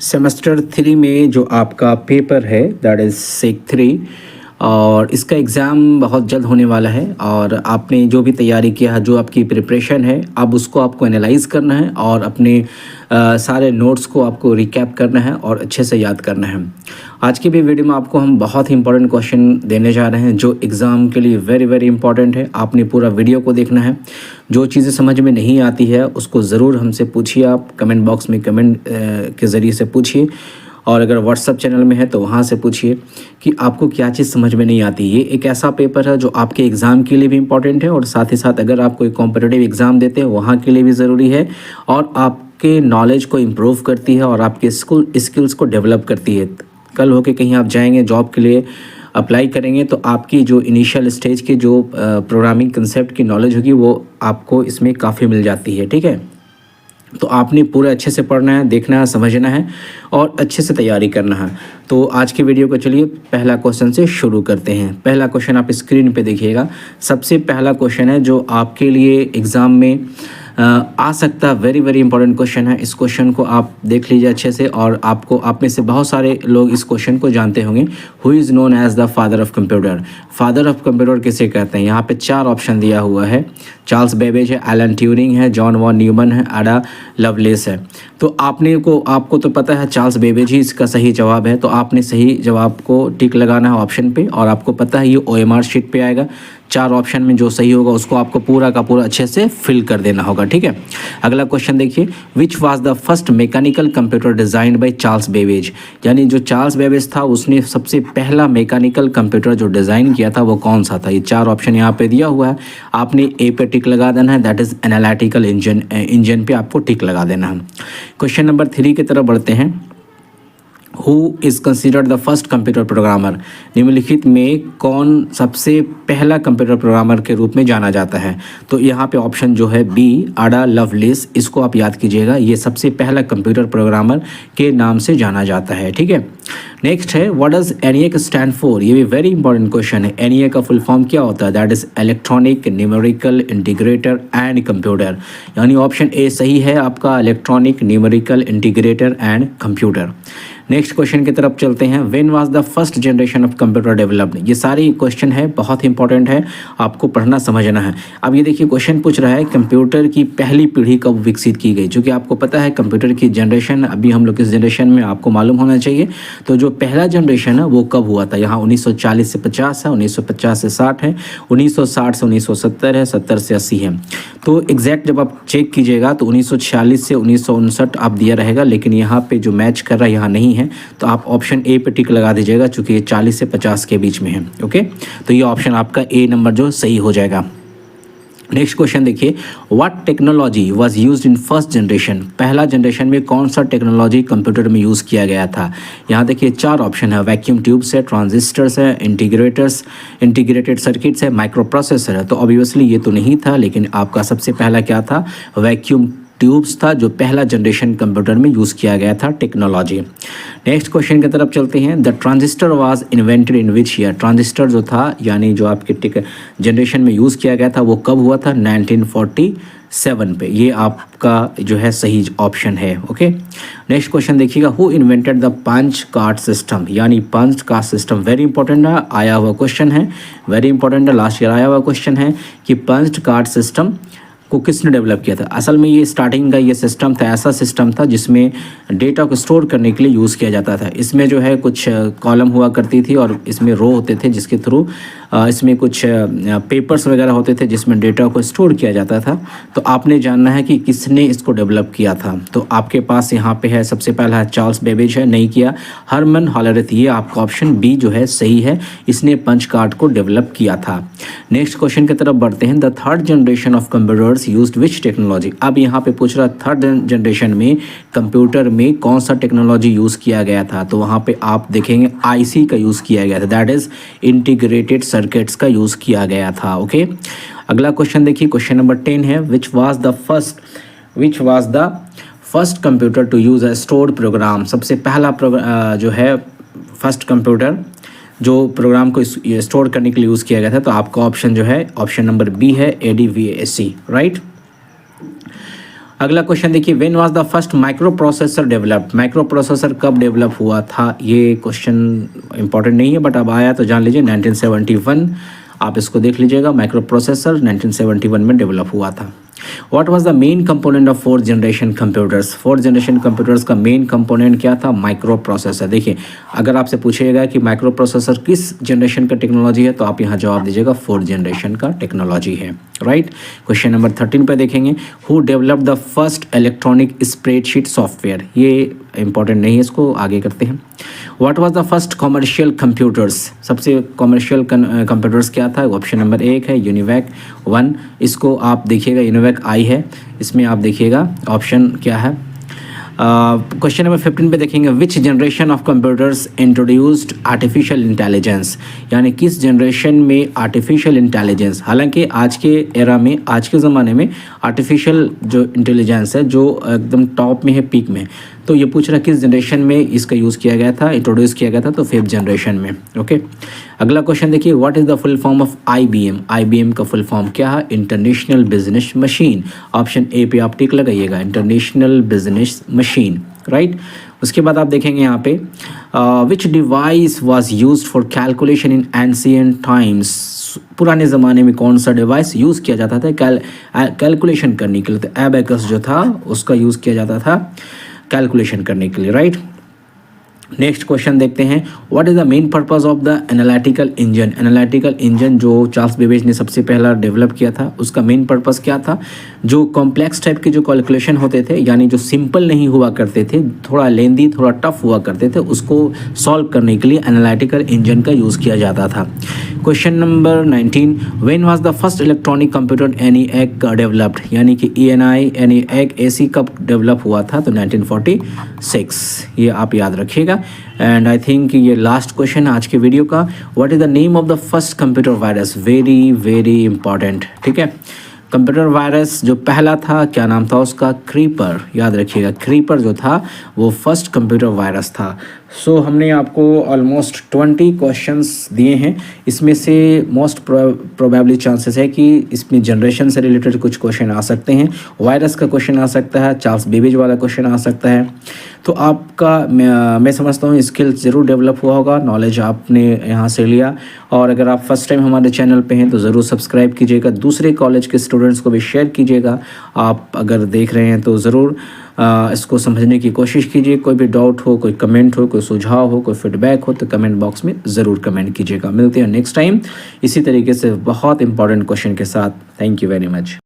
Semester 3 में जो आपका पेपर है दैट इज़ सेक 3 और इसका एग्ज़ाम बहुत जल्द होने वाला है और आपने जो भी तैयारी किया है, जो आपकी प्रिपरेशन है, अब उसको आपको एनालाइज़ करना है और अपने सारे नोट्स को आपको रिकैप करना है और अच्छे से याद करना है। आज की भी वीडियो में आपको हम बहुत ही इंपॉर्टेंट क्वेश्चन देने जा रहे हैं जो एग्ज़ाम के लिए वेरी वेरी इंपॉर्टेंट है। आपने पूरा वीडियो को देखना है। जो चीज़ें समझ में नहीं आती है उसको ज़रूर हमसे पूछिए, आप कमेंट बॉक्स में कमेंट के ज़रिए से पूछिए और अगर व्हाट्सअप चैनल में है तो वहाँ से पूछिए कि आपको क्या चीज़ समझ में नहीं आती। ये एक ऐसा पेपर है जो आपके एग्ज़ाम के लिए भी इम्पॉर्टेंट है और साथ ही साथ अगर आप कोई कॉम्पिटिटिव एग्ज़ाम देते हैं वहाँ के लिए भी ज़रूरी है और आपके नॉलेज को इम्प्रूव करती है और आपके स्किल्स को डेवलप करती है। कल होके कहीं आप जाएंगे जॉब के लिए अप्लाई करेंगे तो आपकी जो इनिशियल स्टेज की जो प्रोग्रामिंग कंसेप्ट की नॉलेज होगी वो आपको इसमें काफ़ी मिल जाती है। ठीक है, तो आपने पूरा अच्छे से पढ़ना है, देखना है, समझना है और अच्छे से तैयारी करना है। तो आज के वीडियो को चलिए पहला क्वेश्चन से शुरू करते हैं। पहला क्वेश्चन आप स्क्रीन पे देखिएगा। सबसे पहला क्वेश्चन है जो आपके लिए एग्ज़ाम में आ सकता है, वेरी वेरी इंपॉर्टेंट क्वेश्चन है। इस क्वेश्चन को आप देख लीजिए अच्छे से और आपको आप में से बहुत सारे लोग इस क्वेश्चन को जानते होंगे। Who is known as the father of computer. Father of computer किसे कहते हैं? यहाँ पे 4 ऑप्शन दिया हुआ है। चार्ल्स बेबेज है, एलन ट्यूरिंग है, जॉन वॉन न्यूमन है, एडा लवलेस है। तो आपको तो पता है चार्ल्स बेबेज ही इसका सही जवाब है, तो आपने सही जवाब को टिक लगाना है ऑप्शन पे और आपको पता है ये OMR शीट पे आएगा। 4 ऑप्शन में जो सही होगा उसको आपको पूरा का पूरा अच्छे से फिल कर देना होगा। ठीक है, अगला क्वेश्चन देखिए। विच was the first mechanical computer designed by Charles Babbage. यानी जो चार्ल्स बेबेज था उसने सबसे पहला मैकेनिकल कंप्यूटर जो डिज़ाइन किया था वो कौन सा था? ये 4 ऑप्शन यहाँ पे दिया हुआ है, आपने ए पे टिक लगा देना है, दैट इज़ एनालिटिकल इंजन पे आपको टिक लगा देना है। क्वेश्चन नंबर 3 की तरफ बढ़ते हैं। Who is considered the first computer programmer. निम्नलिखित में कौन सबसे पहला कंप्यूटर प्रोग्रामर के रूप में जाना जाता है? तो यहाँ पे ऑप्शन जो है बी, आडा लवलेस, इसको आप याद कीजिएगा। ये सबसे पहला कंप्यूटर प्रोग्रामर के नाम से जाना जाता है। ठीक है, नेक्स्ट है what does ENIAC stand for. ये भी वेरी इंपॉर्टेंट क्वेश्चन है। ENIAC का फुल फॉर्म क्या होता है? That is electronic numerical integrator and computer. यानी ऑप्शन ए सही है आपका, electronic numerical integrator and computer. Next question की तरफ चलते हैं। When was the first generation of computer developed. ये सारी क्वेश्चन है, बहुत इंपॉर्टेंट है, आपको पढ़ना समझना है। अब ये देखिए क्वेश्चन पूछ रहा है कंप्यूटर की पहली पीढ़ी कब विकसित की गई। चूँकि आपको पता है कंप्यूटर की जनरेशन अभी हम लोग किस जनरेशन में आपको मालूम होना चाहिए। तो जो पहला जनरेशन है वो कब हुआ था? यहाँ 1940 से 50 है, 1950 से 60 है, 1960 से 1970 है, 70 से 80 है। तो एग्जैक्ट जब आप चेक कीजिएगा तो 1940 से 1959 आप दिया रहेगा, लेकिन यहाँ पे जो मैच कर रहा है यहाँ नहीं है, तो आप ऑप्शन ए पे टिक लगा दीजिएगा चूँकि ये 40 से 50 के बीच में है। ओके, तो ये ऑप्शन आपका ए नंबर जो सही हो जाएगा। नेक्स्ट क्वेश्चन देखिए। What technology was used in first generation. पहला जनरेशन में कौन सा टेक्नोलॉजी कंप्यूटर में यूज़ किया गया था? यहाँ देखिए 4 ऑप्शन है। वैक्यूम ट्यूब्स है, ट्रांजिस्टर्स है, इंटीग्रेटेड सर्किट्स है, माइक्रो प्रोसेसर है। तो ऑब्वियसली ये तो नहीं था, लेकिन आपका सबसे पहला क्या था? वैक्यूम ट्यूब्स था जो पहला जनरेशन कंप्यूटर में यूज़ किया गया था टेक्नोलॉजी। नेक्स्ट क्वेश्चन की तरफ चलते हैं। The transistor was invented in which year. Transistor जो था यानी जो आपके जनरेशन में यूज़ किया गया था वो कब हुआ था? 1947 पे। ये आपका जो है सही ऑप्शन है। ओके, नेक्स्ट क्वेश्चन देखिएगा। Who invented the punch card system. यानी punch card system very important है, आया हुआ क्वेश्चन है, वेरी इंपॉर्टेंट है, लास्ट ईयर आया हुआ क्वेश्चन है कि पंच कार्ड सिस्टम को किसने डेवलप किया था। असल में ये स्टार्टिंग का ये सिस्टम था, ऐसा सिस्टम था जिसमें डेटा को स्टोर करने के लिए यूज़ किया जाता था। इसमें जो है कुछ कॉलम हुआ करती थी और इसमें रो होते थे जिसके थ्रू इसमें कुछ पेपर्स वगैरह होते थे जिसमें डेटा को स्टोर किया जाता था। तो आपने जानना है कि किसने इसको डेवलप किया था। तो आपके पास यहाँ पे है, सबसे पहला चार्ल्स बेबेज है, नहीं किया। हरमन हॉलरेथ, ये आपका ऑप्शन बी जो है सही है, इसने पंच कार्ड को डेवलप किया था। नेक्स्ट क्वेश्चन की तरफ बढ़ते हैं। The third generation of computers used which technology. अब यहाँ पे पूछ रहा थर्ड जनरेशन में कंप्यूटर में कौन सा टेक्नोलॉजी यूज़ किया गया था। तो वहाँ पे आप देखेंगे IC का यूज़ किया गया था, दैट इज़ इंटीग्रेटेड सर्किट्स का यूज़ किया गया था। ओके, अगला क्वेश्चन देखिए। क्वेश्चन नंबर 10 है। Which was the first computer to use a stored program. सबसे पहला जो है फर्स्ट कंप्यूटर जो प्रोग्राम को स्टोर करने के लिए यूज़ किया गया था। तो आपका ऑप्शन जो है ऑप्शन नंबर बी है, ADVAC, राइट। अगला क्वेश्चन देखिए, when was the first micro processor developed? Micro processor कब डेवलप हुआ था? ये क्वेश्चन इंपॉर्टेंट नहीं है बट अब आया तो जान लीजिए, 1971। आप इसको देख लीजिएगा, माइक्रो प्रोसेसर 1971 में डेवलप हुआ था। What was the main component of fourth generation computers? Fourth generation computers का मेन कंपोनेंट क्या था? Micro processor. देखिए, अगर आपसे पूछेगा कि माइक्रो प्रोसेसर किस जनरेशन का टेक्नोलॉजी है, तो आप यहाँ जवाब दीजिएगा फोर्थ जनरेशन का टेक्नोलॉजी है, राइट। क्वेश्चन नंबर 13 पे देखेंगे, who developed the first electronic spreadsheet software? ये इंपॉर्टेंट नहीं है, इसको आगे करते हैं। What was the first commercial computers? सबसे कॉमर्शियल कंप्यूटर्स क्या था? ऑप्शन नंबर 1 है यूनिवैक 1। इसको आप देखिएगा, यूनिवैक आई है, इसमें आप देखिएगा ऑप्शन क्या है। क्वेश्चन नंबर 15 पे देखेंगे, विच generation of computers introduced artificial intelligence? यानी किस जनरेशन में आर्टिफिशियल इंटेलिजेंस? हालांकि आज के एरा में, आज के ज़माने में आर्टिफिशियल जो इंटेलिजेंस है, जो एकदम टॉप में है, पीक में, तो ये पूछ रहा है किस जनरेशन में इसका यूज़ किया गया था, इंट्रोड्यूस किया गया था, तो 5th जनरेशन में। ओके, अगला क्वेश्चन देखिए, what is the full form of IBM? IBM का फुल फॉर्म क्या है? International business machine. Option A पे आप टिक लगाइएगा, इंटरनेशनल बिजनेस मशीन, राइट। उसके बाद आप देखेंगे यहाँ पे, विच device was used for calculation in ancient times? पुराने ज़माने में कौन सा डिवाइस यूज़ किया जाता था कैलकुलेशन करने के लिए? तो एबेकस जो था उसका यूज़ किया जाता था कैलकुलेशन करने के लिए, राइट। नेक्स्ट क्वेश्चन देखते हैं, what is the main purpose of the analytical engine? Analytical engine जो चार्ल्स बेबेज ने सबसे पहला डेवलप किया था, उसका मेन पर्पस क्या था? जो कॉम्प्लेक्स टाइप के जो कैलकुलेशन होते थे, यानी जो सिंपल नहीं हुआ करते थे, थोड़ा लेंदी, थोड़ा टफ हुआ करते थे, उसको सॉल्व करने के लिए एनालिटिकल इंजन का यूज़ किया जाता था। Question number 19, when was the first electronic computer ENIAC developed? यानी कि ENIAC AC कब डेवलप हुआ था? तो 1946। ये आप याद रखिएगा। एंड आई थिंक ये लास्ट क्वेश्चन आज के वीडियो का, what is the name of the first computer virus? Very very important, ठीक है। कंप्यूटर वायरस जो पहला था, क्या नाम था उसका? क्रीपर। याद रखिएगा, क्रीपर जो था वो फर्स्ट कंप्यूटर वायरस था। सो हमने आपको ऑलमोस्ट 20 क्वेश्चंस दिए हैं। इसमें से मोस्ट प्रोबेबली चांसेस है कि इसमें जनरेशन से रिलेटेड कुछ क्वेश्चन आ सकते हैं, वायरस का क्वेश्चन आ सकता है, चार्ल्स बेबेज वाला क्वेश्चन आ सकता है। तो आपका मैं समझता हूँ स्किल ज़रूर डेवलप हुआ होगा, नॉलेज आपने यहाँ से लिया। और अगर आप फर्स्ट टाइम हमारे चैनल पे हैं तो ज़रूर सब्सक्राइब कीजिएगा, दूसरे कॉलेज के स्टूडेंट्स को भी शेयर कीजिएगा। आप अगर देख रहे हैं तो ज़रूर इसको समझने की कोशिश कीजिए। कोई भी डाउट हो, कोई कमेंट हो, कोई सुझाव हो, कोई फीडबैक हो, तो कमेंट बॉक्स में ज़रूर कमेंट कीजिएगा। मिलते हैं नेक्स्ट टाइम इसी तरीके से बहुत इंपॉर्टेंट क्वेश्चन के साथ। Thank you very much.